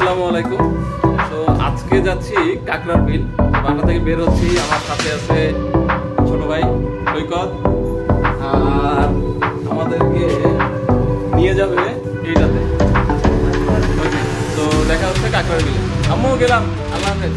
আসসালামু আলাইকুম। তো আজকে যাচ্ছি কাকরার বিল। বাসা থেকে বের হচ্ছি, আমার সাথে আছে ছোট ভাই সৈকত, আর আমাদেরকে নিয়ে যাবে এইটাতে। তো দেখা হচ্ছে কাকরার বিলে। আমিও গেলাম, আল্লাহ হাফেজ।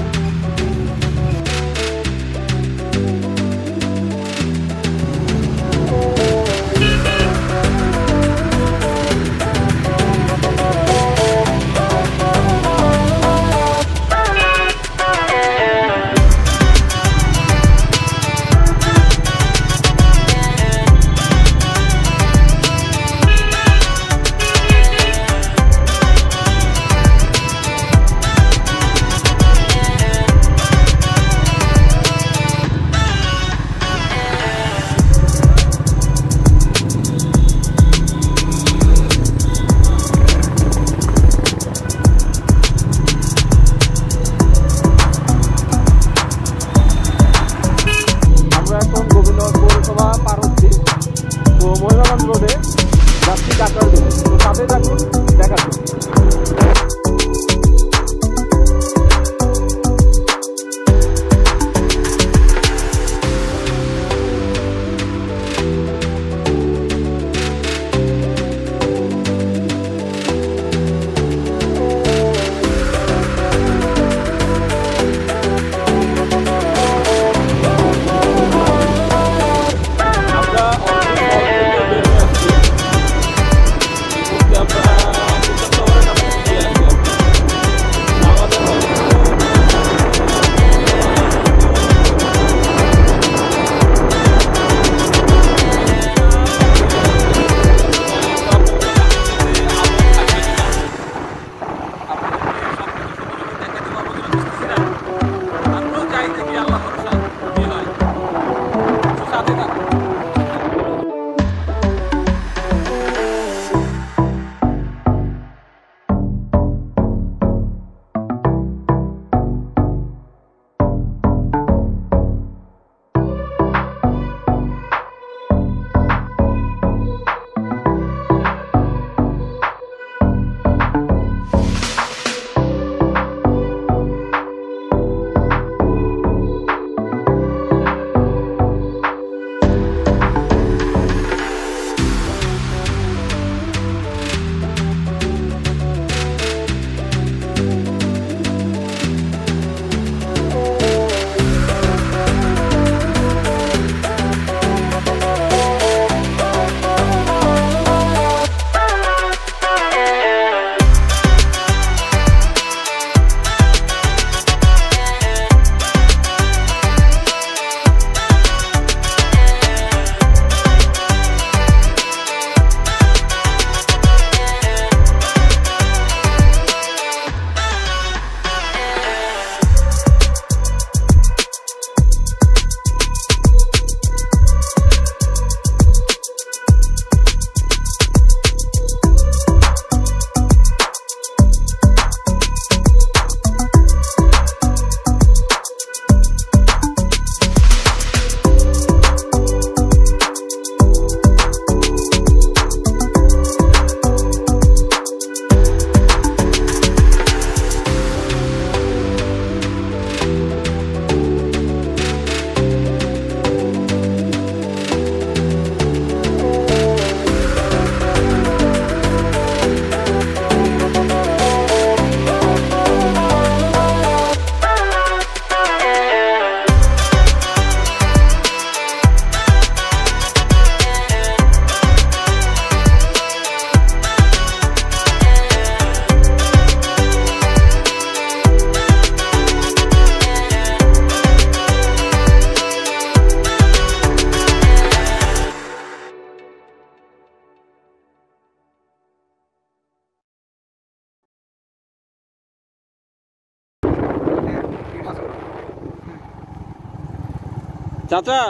চাচা,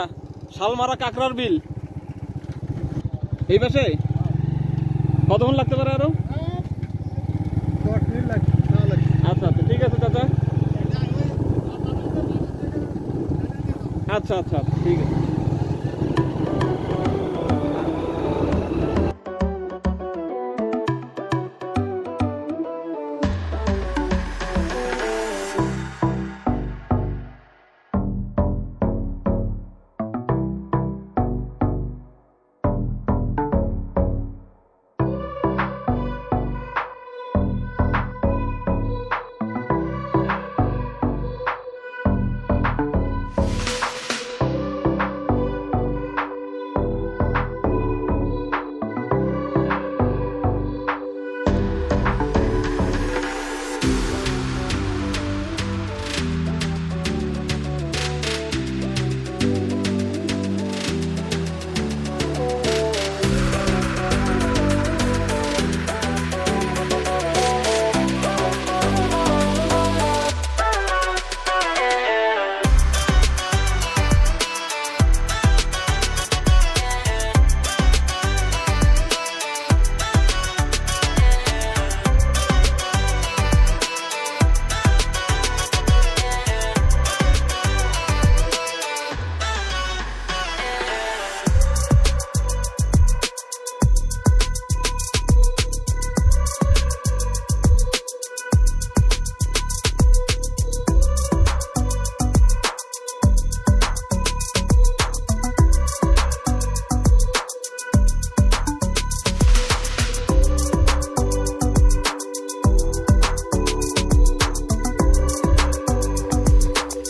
শালমারা কাকরার বিল এই পাশে কতক্ষণ লাগতে পারে আরো? আচ্ছা আচ্ছা, ঠিক আছে চাচা। আচ্ছা আচ্ছা, ঠিক আছে।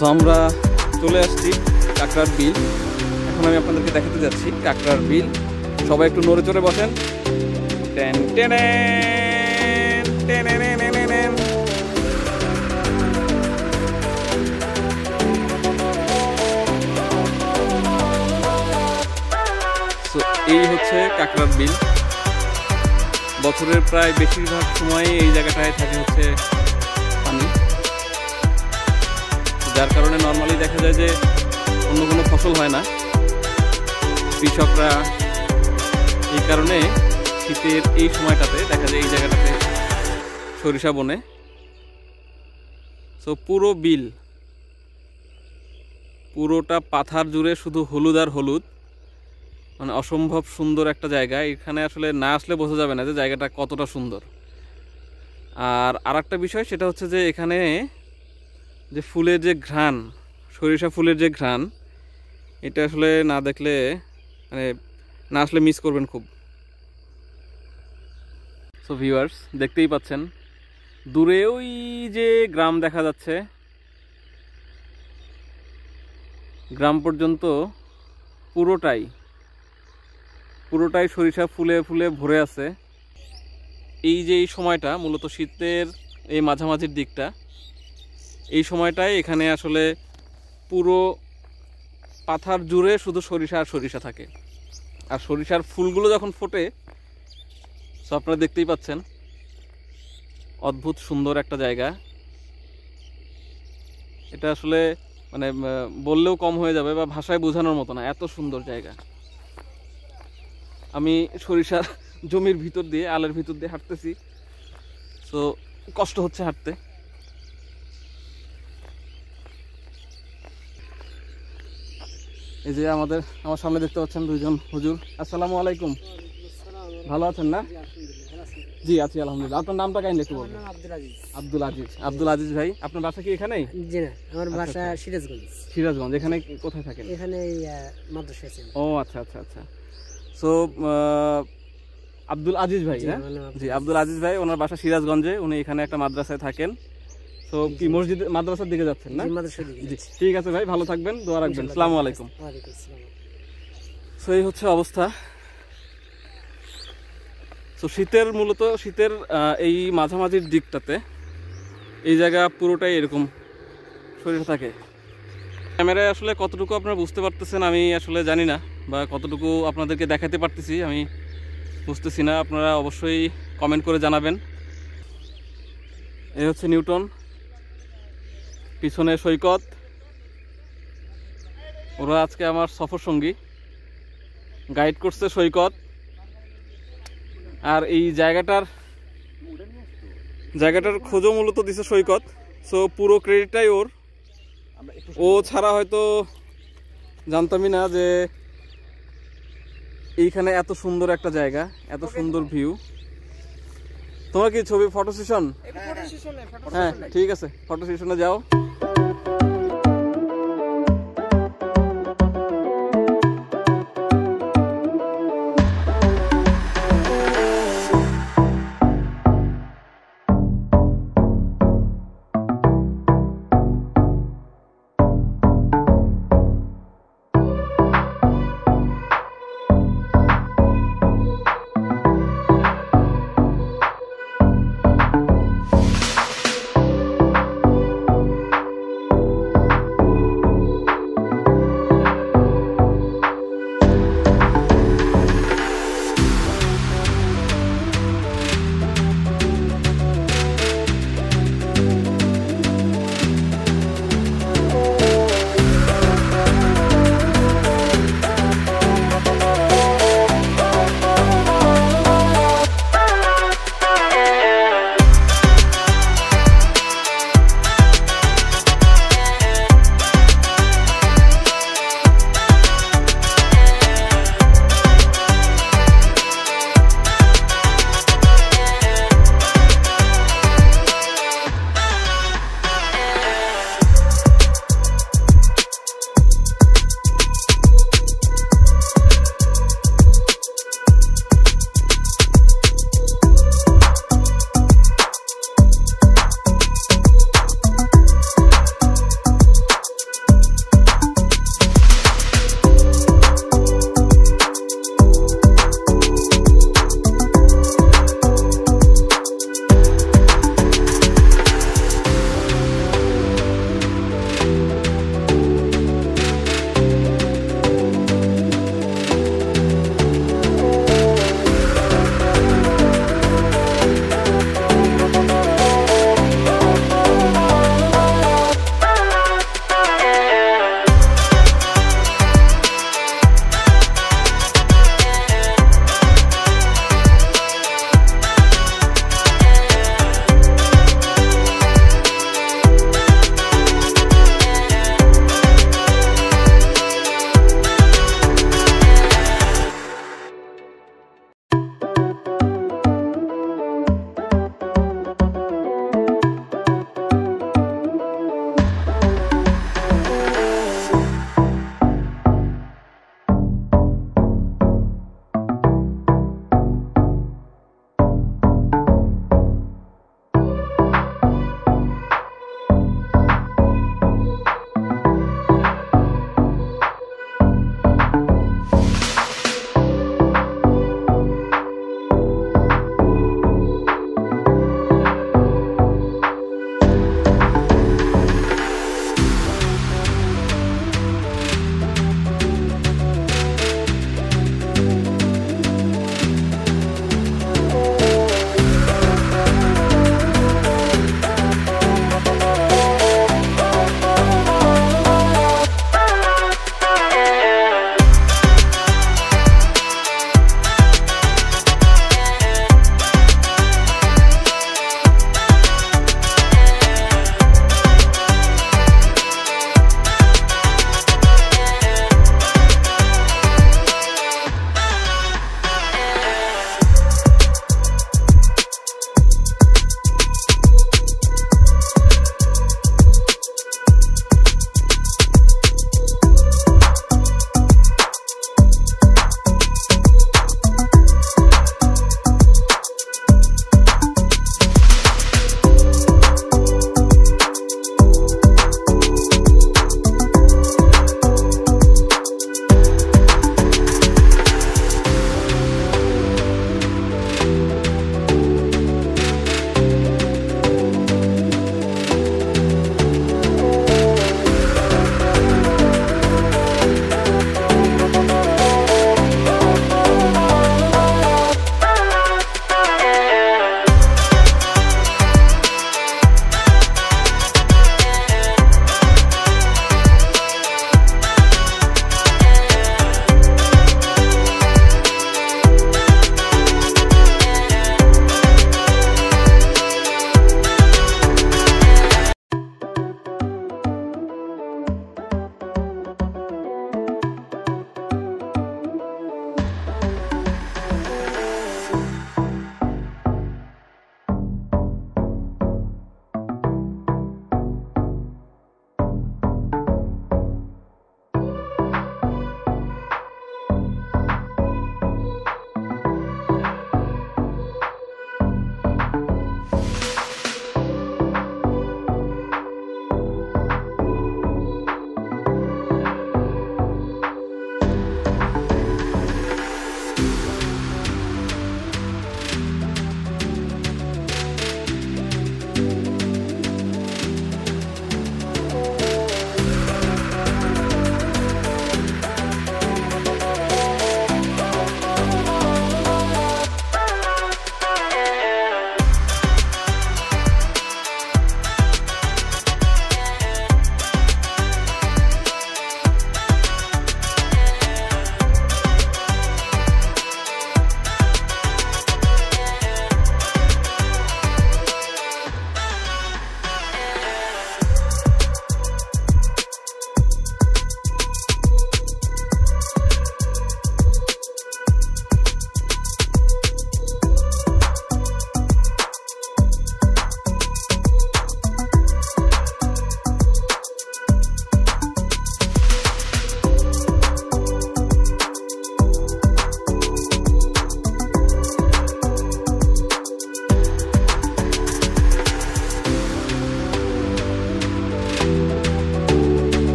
সো আমরা চলে আসছি কাকড়ার বিল। এখন আমি আপনাদেরকে দেখাতে যাচ্ছি কাকড়ার বিল। সবাই একটু নড়ে চড়ে বসেন। Ten ten ten ten. So এই হচ্ছে কাকড়ার বিল। বছরের প্রায় বেশিরভাগ সময় এই জায়গাটায় থাকে হচ্ছে পানি, যার কারণে নর্মালি দেখা যায় যে অন্য কোনো ফসল হয় না। কৃষকরা এই কারণে শীতের এই সময়টাতে দেখা যায় এই জায়গাটাতে সরিষা বনে। সো পুরো বিল পুরোটা পাথার জুড়ে শুধু হলুদ আর হলুদ, মানে অসম্ভব সুন্দর একটা জায়গা। এখানে আসলে না আসলে বোঝা যাবে না যে জায়গাটা কতটা সুন্দর। আর আরেকটা বিষয় সেটা হচ্ছে যে এখানে যে ফুলের যে ঘ্রাণ, সরিষা ফুলের যে ঘ্রাণ, এটা আসলে না দেখলে মানে না আসলে মিস করবেন খুব। সো ভিউয়ার্স, দেখতেই পাচ্ছেন দূরে ওই যে গ্রাম দেখা যাচ্ছে, গ্রাম পর্যন্ত পুরোটাই সরিষা ফুলে ফুলে ভরে আছে। এই যে এই সময়টা মূলত শীতের এই মাঝামাঝির দিকটা, এই সময়টায় এখানে আসলে পুরো পাথার জুড়ে শুধু সরিষা আর সরিষা থাকে। আর সরিষার ফুলগুলো যখন ফোটে, সো আপনারা দেখতেই পাচ্ছেন অদ্ভুত সুন্দর একটা জায়গা। এটা আসলে মানে বললেও কম হয়ে যাবে বা ভাষায় বোঝানোর মতো না, এত সুন্দর জায়গা। আমি সরিষার জমির ভিতর দিয়ে, আলের ভিতর দিয়ে হাঁটতেছি, সো কষ্ট হচ্ছে হাঁটতে। এই যে আমার সামনে দেখতে পাচ্ছেন দুইজন হুজুর। আসসালামু আলাইকুম, ভালো আছেন না? জি আছি আলহামদুলিল্লাহ। আপনার নামটা কাইন্ডলি একটু বলবেন। আব্দুল আজিজ ভাই, আপনার বাসা কি এখানেই? জি না, আমার বাসা সিরাজগঞ্জ। এখানে কোথায় থাকেন? এখানে মাদ্রাসায় আছি। ও আচ্ছা আচ্ছা আচ্ছা। সো আব্দুল আজিজ ভাই, হ্যাঁ জি আব্দুল আজিজ ভাই, ওনার বাসা সিরাজগঞ্জে। উনি এখানে একটা মাদ্রাসায় থাকেন। তো কি মসজিদ মাদ্রাসার দিকে যাচ্ছেন না? জি ঠিক আছে ভাই, ভালো থাকবেন, দোয়া রাখবেন। আসসালামু আলাইকুম। সো এই হচ্ছে অবস্থা। তো মূলত শীতের এই মাঝামাঝির দিকটাতে এই জায়গা পুরোটাই এরকম সরিষা থাকে। ক্যামেরায় আসলে কতটুকু আপনারা বুঝতে পারতেছেন আমি আসলে জানি না, বা কতটুকু আপনাদেরকে দেখাতে পারতেছি আমি বুঝতেছি না। আপনারা অবশ্যই কমেন্ট করে জানাবেন। এই হচ্ছে নিউটন, পিছনে সৈকত, ওরা আজকে আমার সফর সঙ্গী, গাইড করছে সৈকত। আর এই জায়গাটার খোঁজও মূলত দিছে সৈকত। সো পুরো ক্রেডিটটাই ওর। ও ছাড়া হয়তো জানতামই না যে এইখানে এত সুন্দর একটা জায়গা, এত সুন্দর ভিউ। তোমরা কি ছবি ফটো সেশন? হ্যাঁ ঠিক আছে, ফটো সেশনে যাও।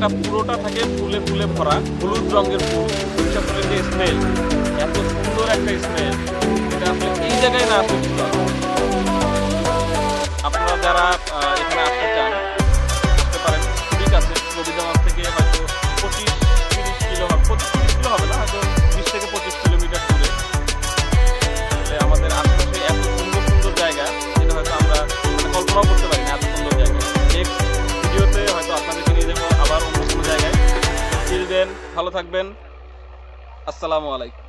জায়গাটা পুরোটা থাকে ফুলে ফুলে ভরা, হলুদ রঙের ফুল, সরিষা ফুলের যে স্মেল, এত সুন্দর একটা স্মেল, এটা আসলে এই জায়গায় না আসলে বুঝতে পারবেন। আপনারা যারা এখানে আসতে চান আসতে পারেন, ঠিক আছে। রবীন্দ্রনাথ থেকে হয়তো 25-30 কিলো, 25-30 কিলো হবে না, হয়তো 20 থেকে 25 কিলোমিটার দূরে। আসলে আমাদের আশেপাশে এত সুন্দর সুন্দর জায়গা, যেটা হয়তো আমরা কল্পনাও করতে পারি না, এত সুন্দর জায়গা। নেক্সট ভিডিওতে হয়তো আপনাদেরকে নিয়ে যাবো আবার অন্য কোনো জায়গায়। টিল দেন ভালো থাকবেন। আসসালামু আলাইকুম।